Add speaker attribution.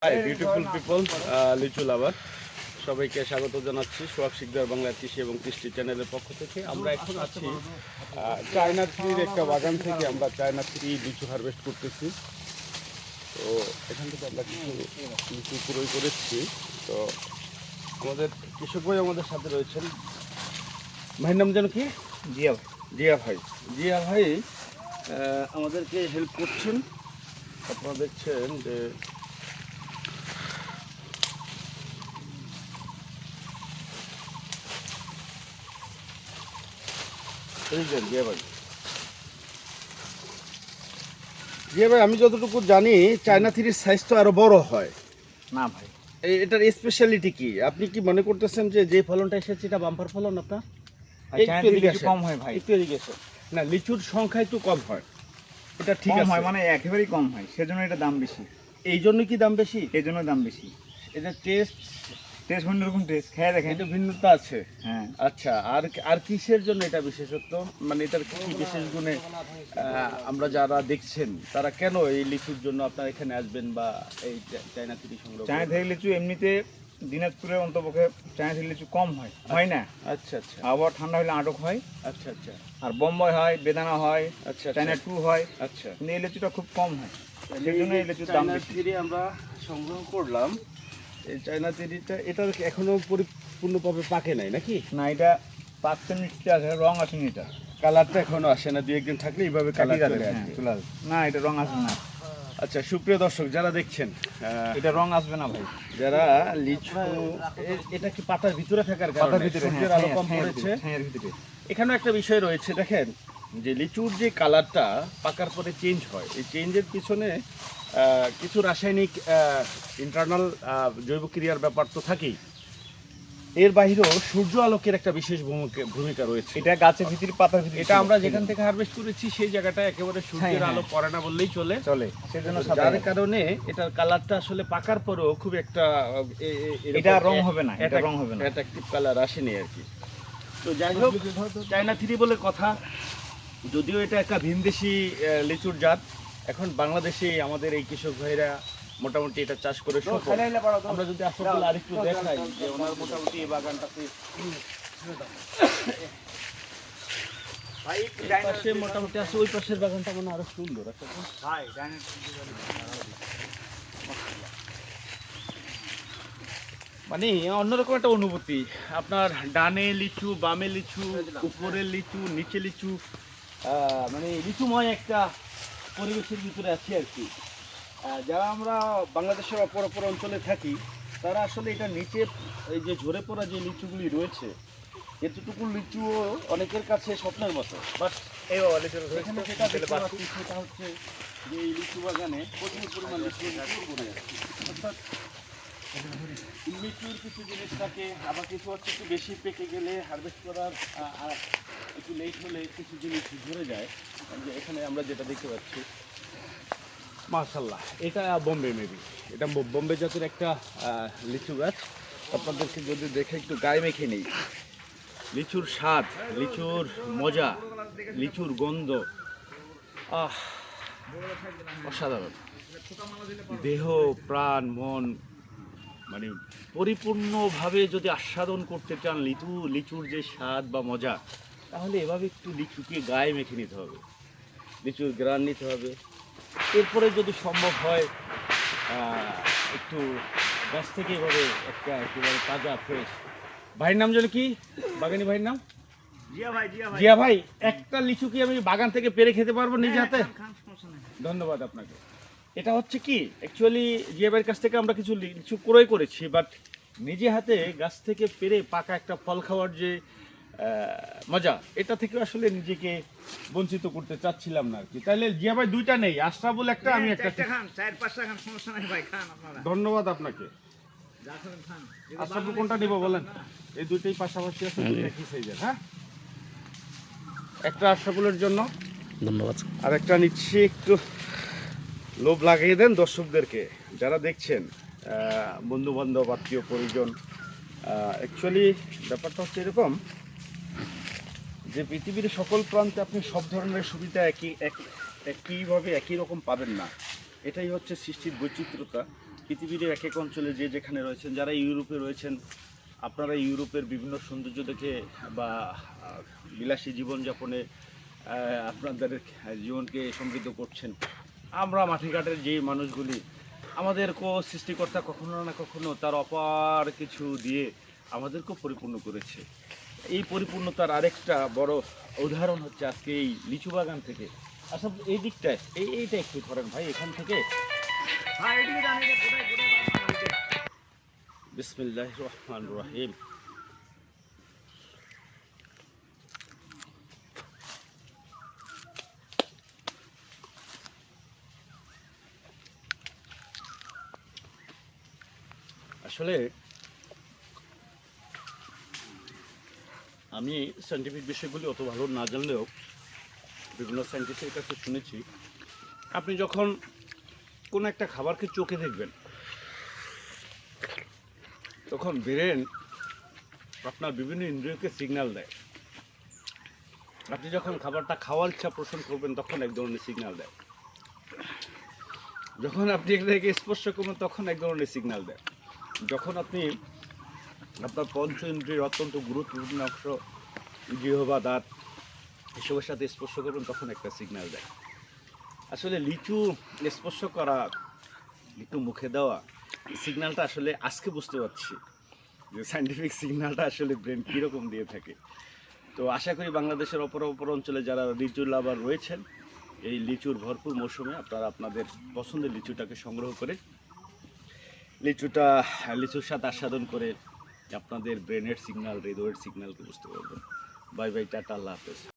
Speaker 1: Hi beautiful people, লিচু লাভার সবাইকে স্বাগত জানাচ্ছি সোহাগ শিকদার বাংলার কৃষি এবং কৃষি চ্যানেলের পক্ষ থেকে। আমরা এখন আছি চায়না থ্রির একটা বাগান থেকে। আমরা চায়না থ্রি লিচু হারভেস্ট করতেছি। তো এখান থেকে আমরা কিছু লিচু ক্রয় করেছি। তো আমাদের কৃষক ভাই আমাদের সাথে রয়েছেন। ভাইয়ের নাম যেন কি? জিয়া ভাই। জিয়া ভাই আমাদেরকে হেল্প করছেন। আপনারা দেখছেন যে জিয়া ভাই, আমি যতটুকু জানি চায়না থ্রির সাইজ তো আরো বড় হয়
Speaker 2: না ভাই।
Speaker 1: এটার স্পেশালিটি কি? আপনি কি মনে করতেছেন যে ফলনটা এসেছে এটা বাম্পার ফলন? আপনার
Speaker 2: কম হয় ভাই,
Speaker 1: একটু এদিকেছে না, লিচুর সংখ্যা একটু কম হয়, এটা ঠিক
Speaker 2: হয়
Speaker 1: আছে,
Speaker 2: মানে একেবারেই কম হয়, সেজন্য এটা দাম বেশি।
Speaker 1: এই জন্য কি দাম বেশি?
Speaker 2: এই জন্য দাম বেশি।
Speaker 1: এটা টেস্ট
Speaker 2: অন্যরকম টেস্ট, খেয়ে দেখেন,
Speaker 1: এটা ভিন্নতা আছে।
Speaker 2: হ্যাঁ।
Speaker 1: আচ্ছা, আর আর কিসের জন্য এটা বিশেষত্ব, মানে এটার কি বিশেষ গুণে আমরা যারা দেখছেন তারা কেন এই লিচুর জন্য আপনারা এখানে আসবেন বা এই চায়না থ্রি সংগ্রহ?
Speaker 2: চায়না থেকে লিচু এমনিতে দিনাজপুরের অন্তপক্ষে চায়না থেকে লিচু কম হয়, হয় না।
Speaker 1: আচ্ছা আচ্ছা,
Speaker 2: আবহাওয়া ঠান্ডা হলে আটক হয়।
Speaker 1: আচ্ছা আচ্ছা,
Speaker 2: আর বোম্বাই হয়, বেদানা হয়,
Speaker 1: আচ্ছা
Speaker 2: চায়না টু হয়।
Speaker 1: আচ্ছা,
Speaker 2: কিন্তু এই লিচুটা খুব কম হয়, সেই জন্য এই লিচুর দাম বেশি।
Speaker 1: থ্রি আমরা সংগ্রহ করলাম। এই চায়না থ্রিটা এটা এখনো পরিপূর্ণভাবে পাকে নাই নাকি?
Speaker 2: না, এটা পাকতে মিষ্টি আছে, রং আসেনি, এটা
Speaker 1: কালারটা এখনো আসে না, দুই একদিন থাকলে এইভাবে কালার চলে আসবে।
Speaker 2: চলে আসবে না, এটা রং আসবে না।
Speaker 1: আচ্ছা, সুপ্রিয় দর্শক যারা দেখছেন,
Speaker 2: এটা রং আসবে না ভাই।
Speaker 1: যারা লিচু, এটা কি পাতার ভিতরে থাকার কারণে?
Speaker 2: পাতার ভিতরে,
Speaker 1: সূর্যের আলো কম পড়েছে। এখানেও একটা বিষয় রয়েছে, দেখেন যে লিচুর যে কালারটা পাকার পরে চেঞ্জ হয়, এই চেঞ্জের পিছনে কিছু রাসায়নিক ইন্টারনাল জৈব ক্রিয়ার ব্যাপার তো থাকেই, এর বাইরেও সূর্য আলোকের একটা বিশেষ ভূমিকা রয়েছে।
Speaker 2: এটা গাছের ভিতরে, পাতার ভিতরে,
Speaker 1: এটা আমরা যেখান থেকে হারভেস্ট করেছি সেই জায়গাটা একেবারে সূর্যের আলো পড়ে না বললেই চলে,
Speaker 2: সেজন্য
Speaker 1: যার কারণে এটার কালারটা আসলে পাকার পরেও খুব একটা
Speaker 2: এটা রং হবে না, এটা রং হবে না,
Speaker 1: অ্যাট্রাকটিভ কালার আসেনি আর কি। তো যাই হোক, চায়না থ্রি বলে কথা, যদিও এটা একটা ভিনদেশি লিচুর জাত। এখন বাংলাদেশে আমাদের এই কৃষক ভাইরা মোটামুটি এটা চাষ করে সফল। আমরা যদি আসলে আরেকটু দেখাই যে ওনার মোটামুটি এই বাগানটাতে পাশে মোটামুটি আছে, ওই পাশের বাগানটা মানে আরো সুন্দর আছে মানে অন্যরকম একটা অনুভূতি। আপনার ডানে লিচু, বামে লিচু, উপরের লিচু, নিচে লিচু, মানে লিচুময় একটা পরিবেশের ভিতরে আছি আর কি। যারা আমরা বাংলাদেশের অপর অপর অঞ্চলে থাকি তারা আসলে এটা নিচে এই যে ঝরে পড়া যে লিচুগুলি রয়েছে, এতটুকু লিচুও অনেকের কাছে স্বপ্নের মতো। বাট এখানে যেটা দেখতে পাচ্ছি সেটা হচ্ছে যে এই লিচু বাগানে প্রচুর পরিমাণ লিচু পড়ে যাচ্ছে। অর্থাৎ লিচুর কিছু জিনিস থাকে, আবার কিছু হচ্ছে একটু বেশি পেকে গেলে হারভেস্ট করার একটু লেট হলে কিছু জিনিস ঝরে যায়। যে এখানে আমরা যেটা দেখতে পাচ্ছি, মাশাআল্লাহ, এটা বোম্বে মেবি, এটা বোম্বে জাতের একটা লিচু গাছ। আপনাদেরকে যদি দেখে একটু গায়ে মেখে নেই, লিচুর স্বাদ, লিচুর মজা, লিচুর গন্ধ, অসাধারণ। দেহ, প্রাণ, মন মানে পরিপূর্ণভাবে যদি আস্বাদন করতে চান লিচুর যে স্বাদ বা মজা, তাহলে এভাবে একটু লিচুকে গায়ে মেখে নিতে হবে, লিচুর গ্রান নিতে হবে। এরপরে যদি সম্ভব হয় একটু গাছ থেকে এভাবে একটা একেবারে তাজা ফ্রেশ। ভাইয়ের নাম যেন কি? বাগানি ভাইয়ের নাম জিয়া ভাই। একটা লিচু কি আমি বাগান থেকে পেরে খেতে পারবো নিজে হাতে? ধন্যবাদ আপনাকে। এটা হচ্ছে কি, অ্যাকচুয়ালি জিয়া ভাইয়ের কাছ থেকে আমরা কিছু লিচু ক্রয় করেছি, বাট নিজে হাতে গাছ থেকে পেরে পাকা একটা ফল খাওয়ার যে মজা, এটা থেকে আসলে নিজেকে বঞ্চিত করতে চাচ্ছিলাম না আর কি। তাহলে জিয়া ভাই দুইটা নেই, আশরাফুল একটা, আমি একটা। ধন্যবাদ আপনাকে। আশরাফুল কোনটা নিব বলেন? এই দুইটাই পাশাপাশি আছে, একই সাইজের। হ্যাঁ, একটা আশরাফুলের জন্য ধন্যবাদ, আর একটা নিচ্ছি। একটু লোভ লাগিয়ে দেন দর্শকদেরকে যারা দেখছেন, বন্ধু বান্ধব, আত্মীয় পরিজন। অ্যাকচুয়ালি ব্যাপারটা হচ্ছে এরকম যে পৃথিবীর সকল প্রান্তে আপনি সব ধরনের সুবিধা একইভাবে একই রকম পাবেন না। এটাই হচ্ছে সৃষ্টির বৈচিত্র্যতা। পৃথিবীর এক এক অঞ্চলে যে যেখানে রয়েছেন, যারা ইউরোপে রয়েছেন, আপনারা ইউরোপের বিভিন্ন সৌন্দর্য দেখে বা বিলাসী জীবনযাপনে আপনাদের জীবনকে সমৃদ্ধ করছেন। আমরা মাটিঘাটের যে মানুষগুলি, আমাদেরকেও সৃষ্টিকর্তা কখনো না কখনো তার অপার কিছু দিয়ে আমাদেরকেও পরিপূর্ণ করেছে। এই পরিপূর্ণতার আরেকটা বড় উদাহরণ হচ্ছে আজকে এই লিচু বাগান থেকে। আচ্ছা, এই দিকটায় এইটা একটু ধরেন ভাই, এখান থেকে। বিসমিল্লাহির রহমানির রহিম। আসলে আমি সায়েন্টিফিক বিষয়গুলি অত ভালো না জানলেও বিভিন্ন সায়েন্টিস্টের কাছে শুনেছি, আপনি যখন কোনো একটা খাবারকে চোখে দেখবেন, তখন ব্রেন আপনার বিভিন্ন ইন্দ্রিয়কে সিগন্যাল দেয়। আপনি যখন খাবারটা খাওয়ার ইচ্ছা পোষণ করবেন, তখন এক ধরনের সিগন্যাল দেয়। যখন আপনি এটাকে স্পর্শ করবেন, তখন এক ধরনের সিগন্যাল দেয়। যখন আপনি আপনার পঞ্চ ইন্দ্রিয়ের অত্যন্ত গুরুত্বপূর্ণ অংশ জিহ্বা বা দাঁত এসবের সাথে স্পর্শ করবেন, তখন একটা সিগন্যাল দেয়। আসলে লিচু স্পর্শ করা, লিচু মুখে দেওয়া, এই সিগন্যালটা আসলে আজকে বুঝতে পারছি যে সায়েন্টিফিক সিগন্যালটা আসলে ব্রেন কীরকম দিয়ে থাকে। তো আশা করি বাংলাদেশের অপর অঞ্চলে যারা লিচু লাভার রয়েছেন, এই লিচুর ভরপুর মৌসুমে আপনারা আপনাদের পছন্দের লিচুটাকে সংগ্রহ করে লিচুর স্বাদ আস্বাদন করে আপনাদের ব্রেনের সিগন্যাল, হৃদয়ের সিগন্যালকে বুঝতে পারবেন। বাই বাই, টাটা, আল্লাহ হাফেজ।